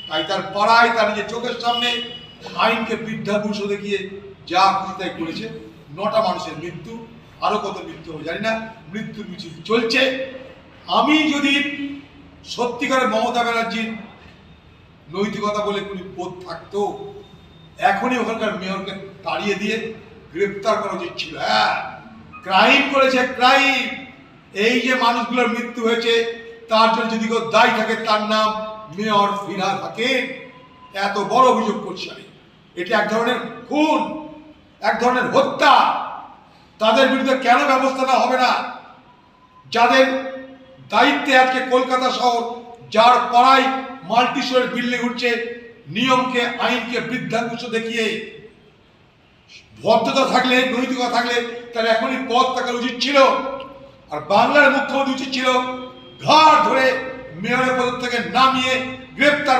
তাই তার পাড়ায় তার নিজের চোখের সামনে আইনকে বৃদ্ধাভূষ দেখিয়ে যা খুশি তাই করেছে। 9টা মানুষের মৃত্যু, আরো কত মৃত্যু হবে জানি না, মৃত্যুর মিছিল চলছে। আমি যদি সত্যিকারের মমতা ব্যানার্জির নৈতিকতা বলে কোনো বোধ থাকতো, এখনই ওখানকার মেয়রকে তাড়িয়ে দিয়ে গ্রেপ্তার করা উচিত ছিল। হ্যাঁ, ক্রাইম করেছে, ক্রাইম। এই যে মানুষগুলোর মৃত্যু হয়েছে তার জন্য যদি কেউ দায়ী থাকে তার নাম মেয়র ফিরহাদ হাকিম। এত বড় অভিযোগ করছি আমি। এটা এক ধরনের খুন, এক ধরনের হত্যা। তাদের বিরুদ্ধে কেন ব্যবস্থা নেওয়া হবে না? যাদের দায়িত্বে আজকে কলকাতা শহর, যার পাড়ায় মাল্টিস্টোরের বিল্ডিং উঠছে, নিয়মকে আইনকে বৃদ্ধাঙ্গুষ্ঠ দেখিয়ে, ভদ্রতা থাকলে নৈতিকতা থাকলে তার এখনই পথ থাকা উচিত ছিল। আর বাংলার মুখ্যমন্ত্রী উচিত ছিল ঘাড় ধরে মেয়রের পদ থেকে নামিয়ে গ্রেপ্তার